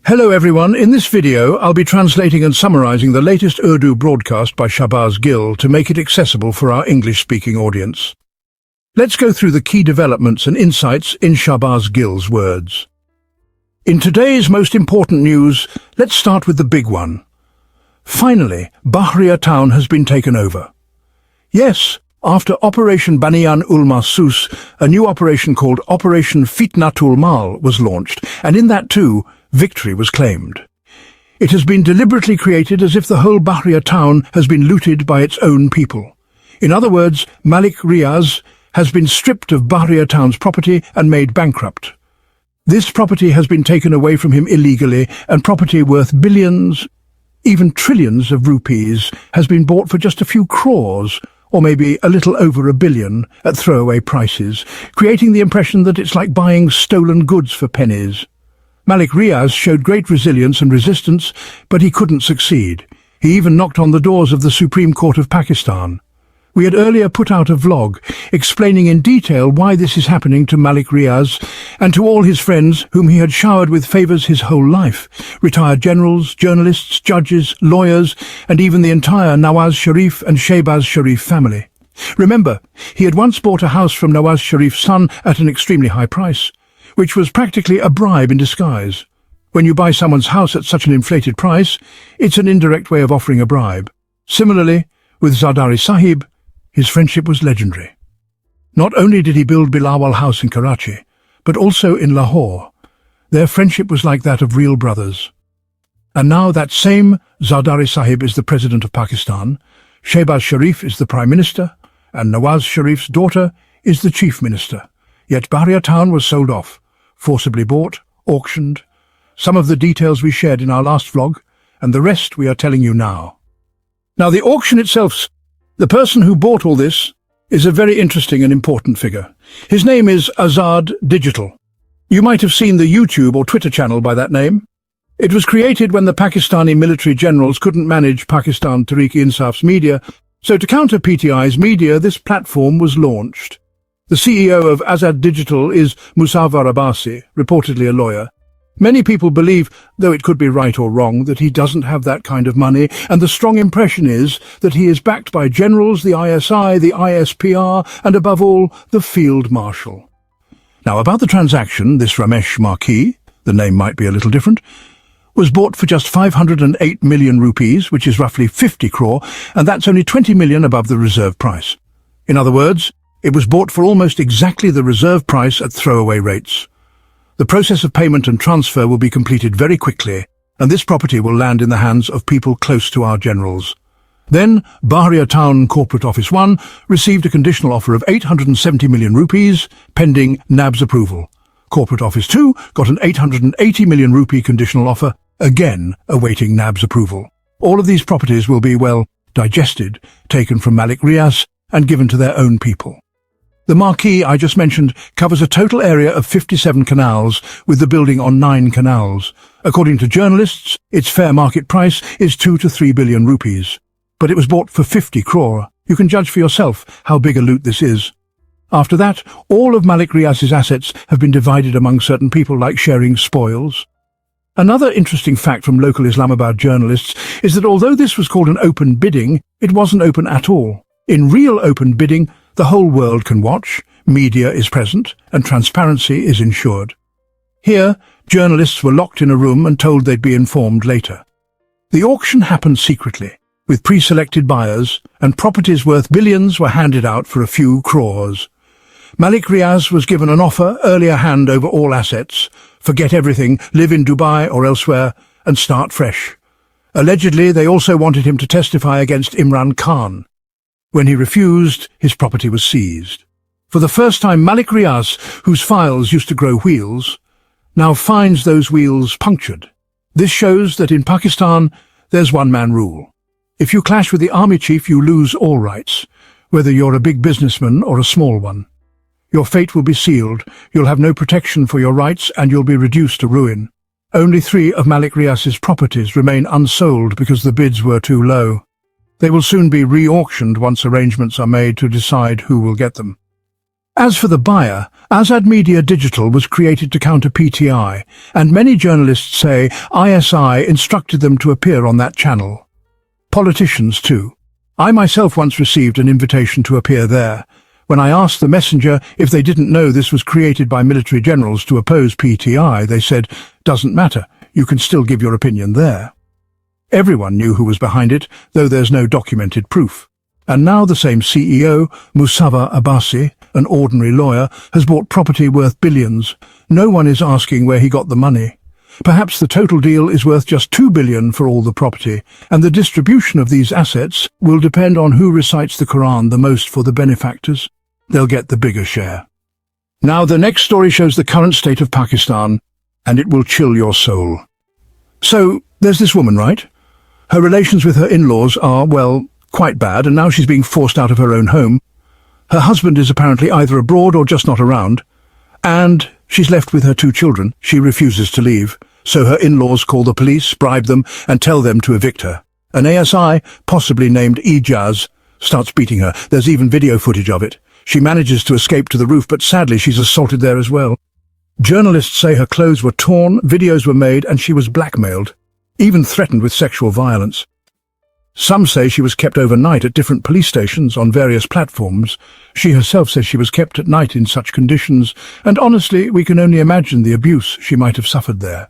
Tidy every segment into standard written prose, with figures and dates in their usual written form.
Hello everyone, in this video I'll be translating and summarizing the latest Urdu broadcast by Shahbaz Gill to make it accessible for our English-speaking audience. Let's go through the key developments and insights in Shahbaz Gill's words. In today's most important news, let's start with the big one. Finally, Behria town has been taken over. Yes, after Operation Banyan ul Mahsus, a new operation called Operation Fitnatul Mal was launched, and in that too, victory was claimed. It has been deliberately created as if the whole Behria town has been looted by its own people. In other words, Malik Riaz has been stripped of Behria town's property and made bankrupt. This property has been taken away from him illegally, and property worth billions, even trillions of rupees, has been bought for just a few crores, or maybe a little over $1 billion, at throwaway prices, creating the impression that it's like buying stolen goods for pennies. Malik Riaz showed great resilience and resistance, but he couldn't succeed. He even knocked on the doors of the Supreme Court of Pakistan. We had earlier put out a vlog explaining in detail why this is happening to Malik Riaz and to all his friends whom he had showered with favours his whole life, retired generals, journalists, judges, lawyers, and even the entire Nawaz Sharif and Shahbaz Sharif family. Remember, he had once bought a house from Nawaz Sharif's son at an extremely high price, which was practically a bribe in disguise. When you buy someone's house at such an inflated price, it's an indirect way of offering a bribe. Similarly, with Zardari Sahib, his friendship was legendary. Not only did he build Bilawal House in Karachi, but also in Lahore. Their friendship was like that of real brothers. And now that same Zardari Sahib is the President of Pakistan, Shahbaz Sharif is the Prime Minister, and Nawaz Sharif's daughter is the Chief Minister. Yet Behria town was sold off, forcibly bought, auctioned. Some of the details we shared in our last vlog, and the rest we are telling you now. Now the auction itself, the person who bought all this is a very interesting and important figure. His name is Azad Digital. You might have seen the YouTube or Twitter channel by that name. It was created when the Pakistani military generals couldn't manage Pakistan Tehreek-e-Insaf's media, so to counter PTI's media, this platform was launched. The CEO of Azad Digital is Musawwar Abbasi, reportedly a lawyer. Many people believe, though it could be right or wrong, that he doesn't have that kind of money, and the strong impression is that he is backed by generals, the ISI, the ISPR, and above all, the Field Marshal. Now about the transaction, this Ramesh marquee, the name might be a little different, was bought for just 508 million rupees, which is roughly 50 crore, and that's only 20 million above the reserve price. In other words, it was bought for almost exactly the reserve price at throwaway rates. The process of payment and transfer will be completed very quickly, and this property will land in the hands of people close to our generals. Then, Behria Town Corporate Office 1 received a conditional offer of 870 million rupees, pending NAB's approval. Corporate Office 2 got an 880 million rupee conditional offer, again awaiting NAB's approval. All of these properties will be, well, digested, taken from Malik Riaz, and given to their own people. The marquee I just mentioned covers a total area of 57 canals, with the building on 9 canals. According to journalists, its fair market price is 2 to 3 billion rupees. But it was bought for 50 crore. You can judge for yourself how big a loot this is. After that, all of Malik Riaz's assets have been divided among certain people, like sharing spoils. Another interesting fact from local Islamabad journalists is that although this was called an open bidding, it wasn't open at all. In real open bidding, the whole world can watch, media is present, and transparency is ensured. Here, journalists were locked in a room and told they'd be informed later. The auction happened secretly, with pre-selected buyers, and properties worth billions were handed out for a few crores. Malik Riaz was given an offer, earlier hand over all assets, forget everything, live in Dubai or elsewhere, and start fresh. Allegedly, they also wanted him to testify against Imran Khan. When he refused, his property was seized. For the first time, Malik Riaz, whose files used to grow wheels, now finds those wheels punctured. This shows that in Pakistan, there's one-man rule. If you clash with the army chief, you lose all rights, whether you're a big businessman or a small one. Your fate will be sealed, you'll have no protection for your rights, and you'll be reduced to ruin. Only 3 of Malik Riaz's properties remain unsold because the bids were too low. They will soon be re-auctioned once arrangements are made to decide who will get them. As for the buyer, Azad Media Digital was created to counter PTI, and many journalists say ISI instructed them to appear on that channel. Politicians too. I myself once received an invitation to appear there. When I asked the messenger if they didn't know this was created by military generals to oppose PTI, they said, "Doesn't matter, you can still give your opinion there." Everyone knew who was behind it, though there's no documented proof. And now the same CEO, Musawa Abbasi, an ordinary lawyer, has bought property worth billions. No one is asking where he got the money. Perhaps the total deal is worth just $2 billion for all the property, and the distribution of these assets will depend on who recites the Quran the most for the benefactors. They'll get the bigger share. Now the next story shows the current state of Pakistan, and it will chill your soul. So, there's this woman, right? Her relations with her in-laws are, well, quite bad, and now she's being forced out of her own home. Her husband is apparently either abroad or just not around. And she's left with her 2 children. She refuses to leave. So her in-laws call the police, bribe them, and tell them to evict her. An ASI, possibly named Ijaz, starts beating her. There's even video footage of it. She manages to escape to the roof, but sadly she's assaulted there as well. Journalists say her clothes were torn, videos were made, and she was blackmailed, even threatened with sexual violence. Some say she was kept overnight at different police stations on various platforms. She herself says she was kept at night in such conditions, and honestly, we can only imagine the abuse she might have suffered there.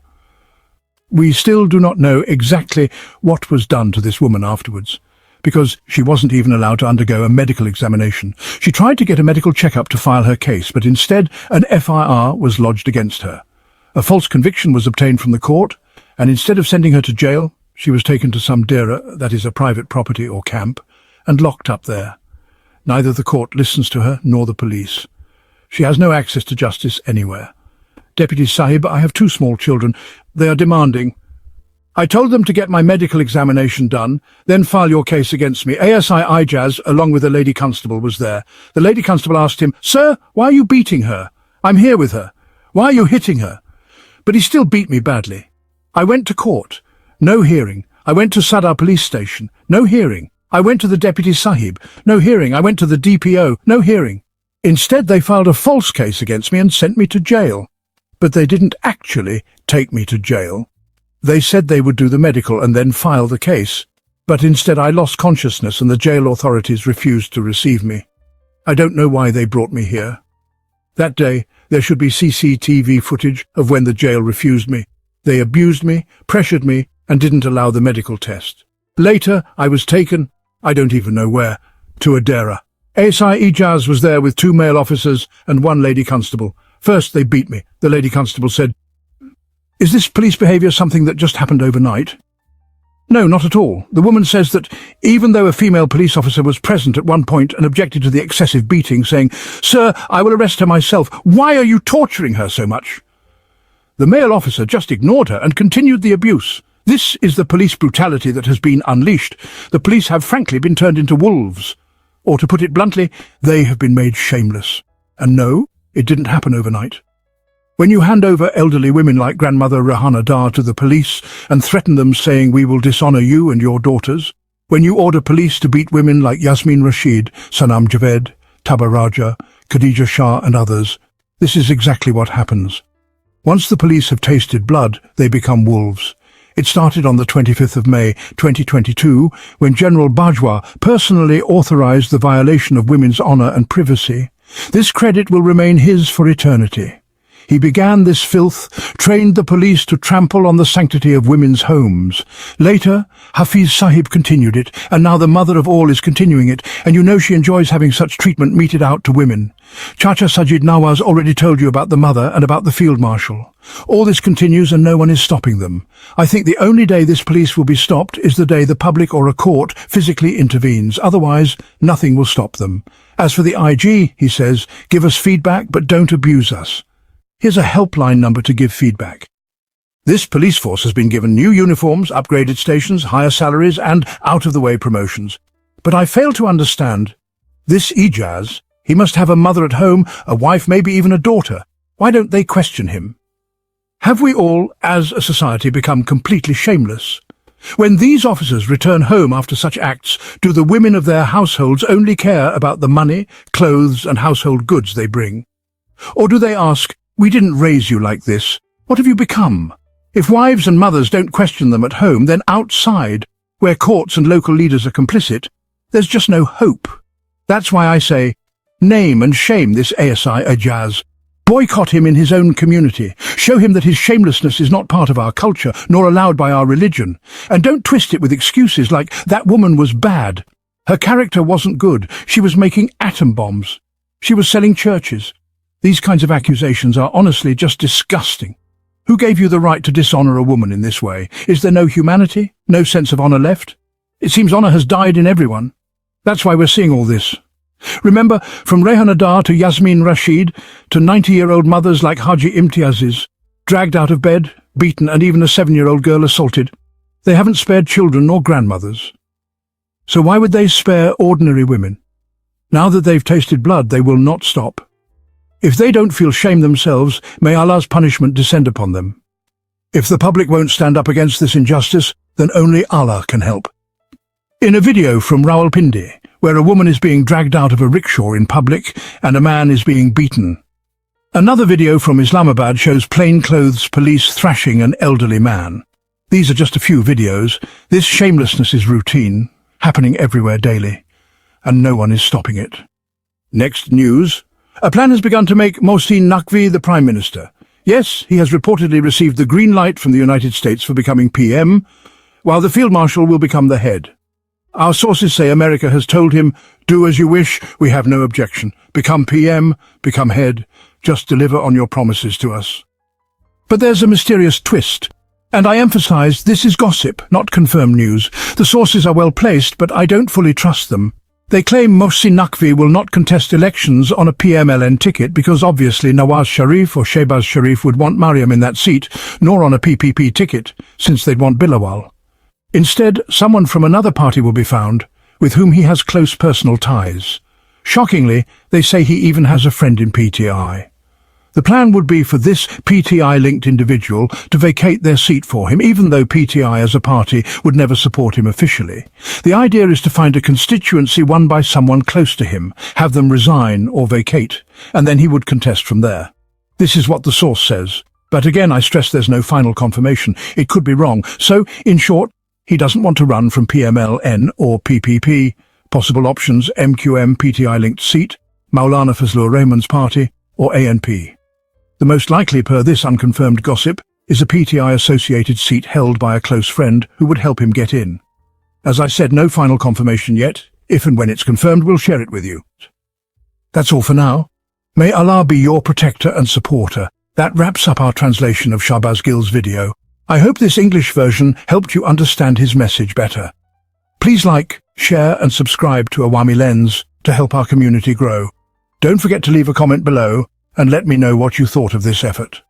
We still do not know exactly what was done to this woman afterwards, because she wasn't even allowed to undergo a medical examination. She tried to get a medical checkup to file her case, but instead an FIR was lodged against her. A false conviction was obtained from the court, and instead of sending her to jail, she was taken to some dera, that is a private property or camp, and locked up there. Neither the court listens to her nor the police. She has no access to justice anywhere. Deputy Sahib, I have 2 small children. They are demanding. I told them to get my medical examination done, then file your case against me. ASI Ijaz, along with a lady constable, was there. The lady constable asked him, "Sir, why are you beating her? I'm here with her. Why are you hitting her?" But he still beat me badly. I went to court. No hearing. I went to Sadar police station. No hearing. I went to the Deputy Sahib. No hearing. I went to the DPO. No hearing. Instead, they filed a false case against me and sent me to jail. But they didn't actually take me to jail. They said they would do the medical and then file the case. But instead I lost consciousness and the jail authorities refused to receive me. I don't know why they brought me here. That day, there should be CCTV footage of when the jail refused me. They abused me, pressured me, and didn't allow the medical test. Later, I was taken, I don't even know where, to a dera. ASI Ijaz was there with 2 male officers and 1 lady constable. First, they beat me. The lady constable said, "Is this police behaviour something that just happened overnight?" No, not at all. The woman says that even though a female police officer was present at one point and objected to the excessive beating, saying, "Sir, I will arrest her myself. Why are you torturing her so much?" The male officer just ignored her and continued the abuse. This is the police brutality that has been unleashed. The police have frankly been turned into wolves. Or to put it bluntly, they have been made shameless. And no, it didn't happen overnight. When you hand over elderly women like Grandmother Rahana Dar to the police and threaten them saying we will dishonour you and your daughters, when you order police to beat women like Yasmin Rashid, Sanam Javed, Taba Raja, Khadija Shah and others, this is exactly what happens. Once the police have tasted blood, they become wolves. It started on the 25th of May 2022 when General Bajwa personally authorized the violation of women's honor and privacy. This credit will remain his for eternity. He began this filth, trained the police to trample on the sanctity of women's homes. Later, Hafiz Sahib continued it, and now the mother of all is continuing it, and you know she enjoys having such treatment meted out to women. Chacha Sajid Nawaz already told you about the mother and about the field marshal. All this continues and no one is stopping them. I think the only day this police will be stopped is the day the public or a court physically intervenes. Otherwise, nothing will stop them. As for the IG, he says, give us feedback but don't abuse us. Here's a helpline number to give feedback. This police force has been given new uniforms, upgraded stations, higher salaries and out-of-the-way promotions. But I fail to understand. This Ijaz, he must have a mother at home, a wife, maybe even a daughter. Why don't they question him? Have we all, as a society, become completely shameless? When these officers return home after such acts, do the women of their households only care about the money, clothes and household goods they bring? Or do they ask, "We didn't raise you like this. What have you become?" If wives and mothers don't question them at home, then outside, where courts and local leaders are complicit, there's just no hope. That's why I say, name and shame this ASI Ajaz. Boycott him in his own community. Show him that his shamelessness is not part of our culture, nor allowed by our religion. And don't twist it with excuses like, "That woman was bad. Her character wasn't good. She was making atom bombs. She was selling churches." These kinds of accusations are honestly just disgusting. Who gave you the right to dishonor a woman in this way? Is there no humanity? No sense of honor left? It seems honor has died in everyone. That's why we're seeing all this. Remember, from Rehan Adar to Yasmin Rashid to 90-year-old mothers like Haji Imtiaz's, dragged out of bed, beaten, and even a 7-year-old girl assaulted. They haven't spared children or grandmothers. So why would they spare ordinary women? Now that they've tasted blood, they will not stop. If they don't feel shame themselves, may Allah's punishment descend upon them. If the public won't stand up against this injustice, then only Allah can help. In a video from Rawalpindi, where a woman is being dragged out of a rickshaw in public and a man is being beaten. Another video from Islamabad shows plainclothes police thrashing an elderly man. These are just a few videos. This shamelessness is routine, happening everywhere daily, and no one is stopping it. Next news. A plan has begun to make Mohsin Naqvi the Prime Minister. Yes, he has reportedly received the green light from the United States for becoming PM, while the Field Marshal will become the head. Our sources say America has told him, "Do as you wish, we have no objection. Become PM, become head, just deliver on your promises to us." But there's a mysterious twist, and I emphasize this is gossip, not confirmed news. The sources are well placed, but I don't fully trust them. They claim Mohsin Naqvi will not contest elections on a PMLN ticket because obviously Nawaz Sharif or Shahbaz Sharif would want Mariam in that seat, nor on a PPP ticket, since they'd want Bilawal. Instead, someone from another party will be found, with whom he has close personal ties. Shockingly, they say he even has a friend in PTI. The plan would be for this PTI-linked individual to vacate their seat for him, even though PTI as a party would never support him officially. The idea is to find a constituency won by someone close to him, have them resign or vacate, and then he would contest from there. This is what the source says. But again, I stress there's no final confirmation. It could be wrong. So, in short, he doesn't want to run from PMLN or PPP. Possible options: MQM PTI-linked seat, Maulana Fazlur Rahman's party, or ANP. The most likely, per this unconfirmed gossip, is a PTI-associated seat held by a close friend who would help him get in. As I said, no final confirmation yet. If and when it's confirmed, we'll share it with you. That's all for now. May Allah be your protector and supporter. That wraps up our translation of Shahbaz Gill's video. I hope this English version helped you understand his message better. Please like, share and subscribe to Awami Lens to help our community grow. Don't forget to leave a comment below and let me know what you thought of this effort.